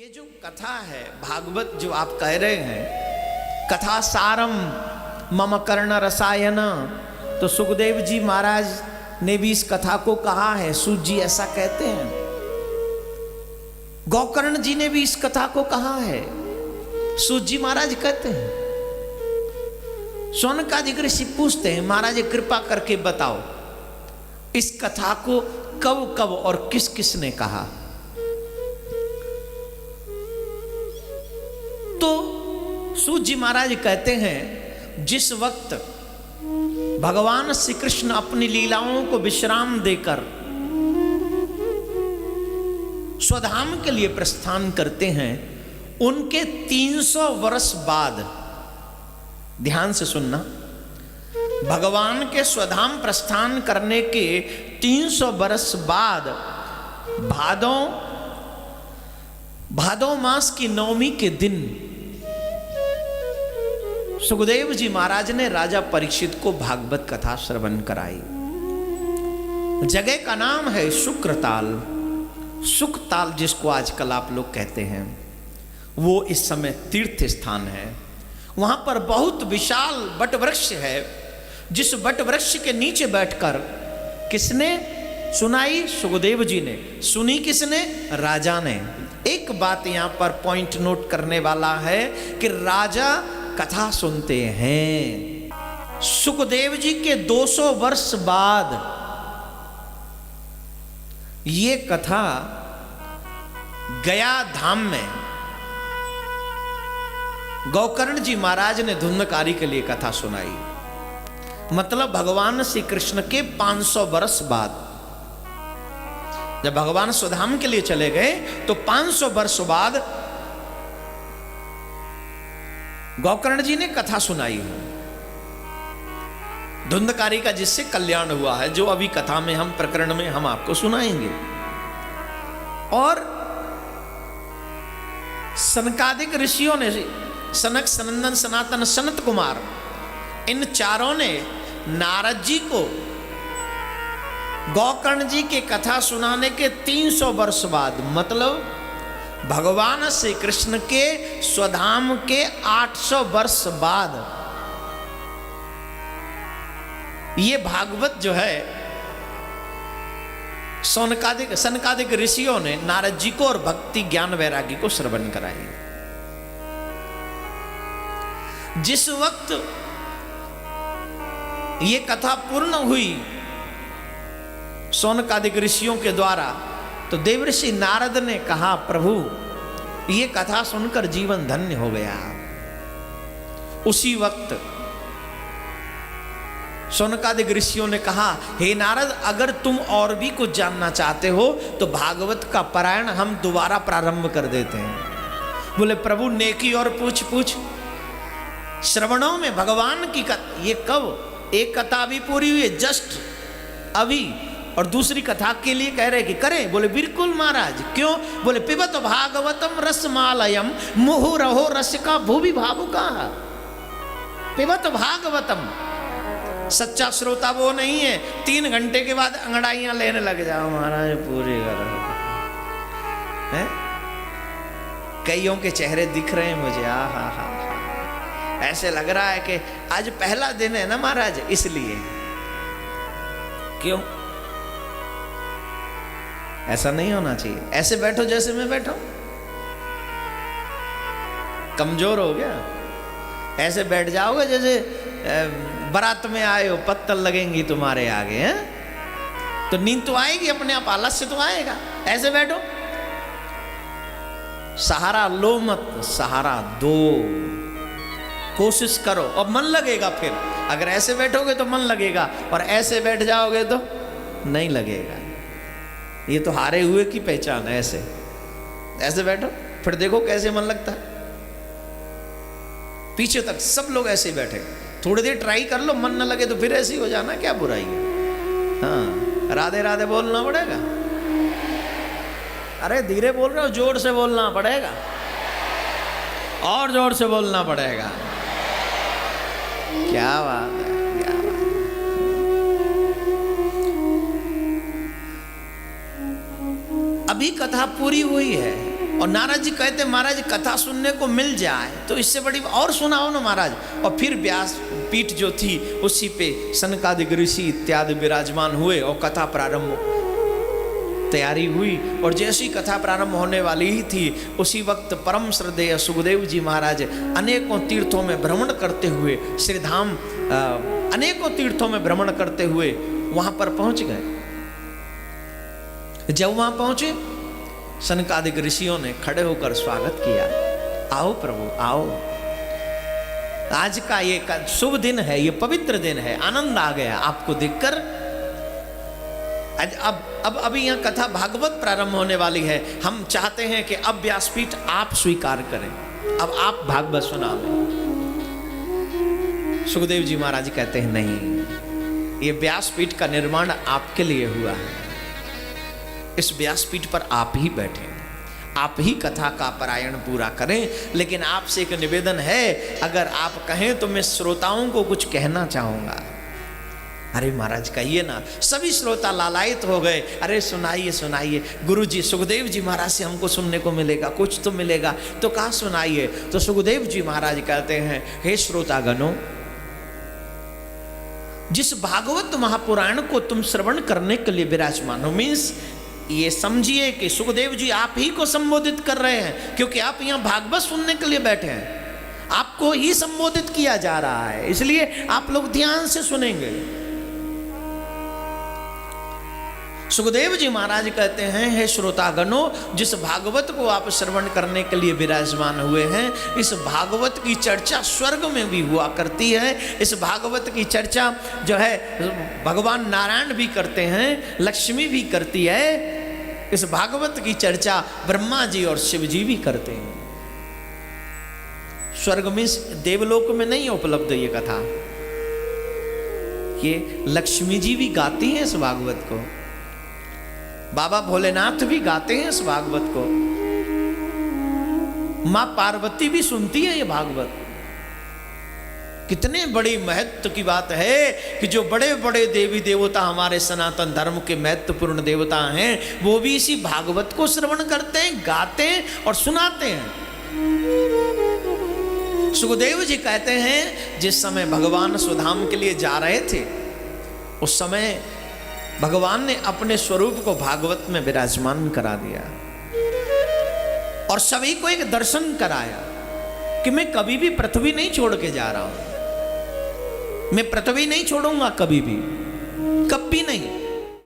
ये जो कथा है भागवत जो आप कह रहे हैं कथा सारम मम कर्ण रसायन, तो सुखदेव जी महाराज ने भी इस कथा को कहा है। सूत जी ऐसा कहते हैं, गोकर्ण जी ने भी इस कथा को कहा है। सूत जी महाराज कहते हैं। शौनकादिक ऋषि पूछते हैं महाराज कृपा करके बताओ इस कथा को कब कब और किस किस ने कहा। तो सूत जी महाराज कहते हैं जिस वक्त भगवान श्री कृष्ण अपनी लीलाओं को विश्राम देकर स्वधाम के लिए प्रस्थान करते हैं, उनके 300 वर्ष बाद, ध्यान से सुनना, भगवान के स्वधाम प्रस्थान करने के 300 वर्ष बाद भादो मास की नवमी के दिन सुखदेव जी महाराज ने राजा परीक्षित को भागवत कथा श्रवण कराई। जगह का नाम है शुक्रताल। सुखताल जिसको आजकल आप लोग कहते हैं, वो इस समय तीर्थ स्थान है। वहां पर बहुत विशाल वट वृक्ष है, जिस वट वृक्ष के नीचे बैठकर किसने सुनाई? सुखदेव जी ने सुनी। किसने? राजा ने। एक बात यहां पर पॉइंट नोट करने वाला है कि राजा कथा सुनते हैं। सुखदेव जी के 200 वर्ष बाद ये कथा गया धाम में गोकर्ण जी महाराज ने धुंधकारी के लिए कथा सुनाई। मतलब भगवान श्री कृष्ण के 500 वर्ष बाद, जब भगवान स्वधाम के लिए चले गए तो 500 वर्ष बाद गोकर्ण जी ने कथा सुनाई है धुंधकारी का, जिससे कल्याण हुआ है, जो अभी कथा में हम प्रकरण में हम आपको सुनाएंगे। और सनकादिक ऋषियों ने, सनक, सनंदन, सनातन, सनत कुमार, इन चारों ने नारद जी को गोकर्ण जी की कथा सुनाने के 300 वर्ष बाद, मतलब भगवान श्री कृष्ण के स्वधाम के 800 वर्ष बाद ये भागवत जो है सनकादिक ऋषियों ने नारद जी को और भक्ति ज्ञान वैरागी को श्रवण कराई। जिस वक्त ये कथा पूर्ण हुई सौनकादिक ऋषियों के द्वारा, तो देवऋषि नारद ने कहा प्रभु ये कथा सुनकर जीवन धन्य हो गया। उसी वक्त सौनकादिक ऋषियों ने कहा हे नारद, अगर तुम और भी कुछ जानना चाहते हो तो भागवत का पारायण हम दोबारा प्रारंभ कर देते हैं। बोले प्रभु नेकी और पूछ श्रवणों में भगवान की कथा, ये कब? एक कथा अभी पूरी हुई है जस्ट अभी, और दूसरी कथा के लिए कह रहे कि करें। बोले बिल्कुल महाराज। क्यों? बोले पिबत भागवतम रसमालयम मुहुरहो रसिका भूवि भावुका। पिबत भागवतम, सच्चा श्रोता वो नहीं है 3 घंटे के बाद अंगड़ाइयां लेने लग जाओ महाराज पूरी करो। कईयों के चेहरे दिख रहे हैं मुझे, हा, ऐसे लग रहा है कि आज पहला दिन है ना महाराज, इसलिए। क्यों? ऐसा नहीं होना चाहिए। ऐसे बैठो जैसे मैं बैठा हूं। कमजोर हो गया? ऐसे बैठ जाओगे जैसे बारात में आए हो, पत्तल लगेंगी तुम्हारे आगे, हैं? तो नींद तो आएगी अपने आप, आलस्य तो आएगा। ऐसे बैठो, सहारा लो मत, सहारा दो, कोशिश करो और मन लगेगा। फिर अगर ऐसे बैठोगे तो मन लगेगा, और ऐसे बैठ जाओगे तो नहीं लगेगा। ये तो हारे हुए की पहचान है। ऐसे बैठो, फिर देखो कैसे मन लगता है। पीछे तक सब लोग ऐसे ही बैठे, थोड़ी देर ट्राई कर लो, मन न लगे तो फिर ऐसे ही हो जाना, क्या बुराई है। हाँ, राधे राधे बोलना पड़ेगा। अरे धीरे बोल रहे हो, जोर से बोलना पड़ेगा, और जोर से बोलना पड़ेगा। क्या बात है, क्या बात। अभी कथा पूरी हुई है। और नारद जी कहते महाराज कथा सुनने को मिल जाए तो इससे बड़ी और सुनाओ ना महाराज। और फिर व्यास पीठ जो थी उसी पे सनकादिक ऋषि इत्यादि विराजमान हुए और कथा प्रारंभ तैयारी हुई। और जैसी कथा प्रारंभ होने वाली ही थी उसी वक्त परम श्रद्धेय सुखदेव जी महाराज अनेकों तीर्थों में भ्रमण करते हुए श्री धाम अनेकों तीर्थों में भ्रमण करते हुए वहां पर पहुंच गए। जब वहां पहुंचे सनकादिक ऋषियों ने खड़े होकर स्वागत किया, आओ प्रभु आओ, आज का ये शुभ दिन है, ये पवित्र दिन है, आनंद आ गया आपको देखकर। अब अभी यहाँ कथा भागवत प्रारंभ होने वाली है, हम चाहते हैं कि अब व्यासपीठ आप स्वीकार करें, अब आप भागवत सुनावें। सुखदेव जी महाराज कहते हैं नहीं, ये व्यासपीठ का निर्माण आपके लिए हुआ है, इस व्यासपीठ पर आप ही बैठे, आप ही कथा का पारायण पूरा करें। लेकिन आपसे एक निवेदन है, अगर आप कहें तो मैं श्रोताओं को कुछ कहना चाहूंगा। अरे महाराज कहिए ना, सभी श्रोता लालायित हो गए, अरे सुनाइए सुनाइए गुरु जी, सुखदेव जी महाराज से हमको सुनने को मिलेगा, कुछ तो मिलेगा, तो कहा सुनाइए। तो सुखदेव जी महाराज कहते हैं, हे श्रोतागणों, जिस भागवत महापुराण को तुम श्रवण करने के लिए विराजमान हो, मीन्स ये समझिए कि सुखदेव जी आप ही को संबोधित कर रहे हैं, क्योंकि आप यहां भागवत सुनने के लिए बैठे हैं, आपको ही संबोधित किया जा रहा है, इसलिए आप लोग ध्यान से सुनेंगे। सुखदेव जी महाराज कहते हैं, हे श्रोतागणों, जिस भागवत को आप श्रवण करने के लिए विराजमान हुए हैं, इस भागवत की चर्चा स्वर्ग में भी हुआ करती है। इस भागवत की चर्चा जो है भगवान नारायण भी करते हैं, लक्ष्मी भी करती है। इस भागवत की चर्चा ब्रह्मा जी और शिव जी भी करते हैं। स्वर्ग में, देवलोक में नहीं उपलब्ध ये कथा, ये लक्ष्मी जी भी गाती हैं इस भागवत को, बाबा भोलेनाथ भी गाते हैं इस भागवत को, मां पार्वती भी सुनती है ये भागवत। कितने बड़ी महत्व की बात है कि जो बड़े बड़े देवी देवता हमारे सनातन धर्म के महत्वपूर्ण देवता हैं, वो भी इसी भागवत को श्रवण करते हैं, गाते हैं और सुनाते हैं। सुखदेव जी कहते हैं, जिस समय भगवान स्वधाम के लिए जा रहे थे, उस समय भगवान ने अपने स्वरूप को भागवत में विराजमान करा दिया और सभी को एक दर्शन कराया कि मैं कभी भी पृथ्वी नहीं छोड़ के जा रहा हूं, मैं पृथ्वी नहीं छोड़ूंगा कभी भी, कभी नहीं।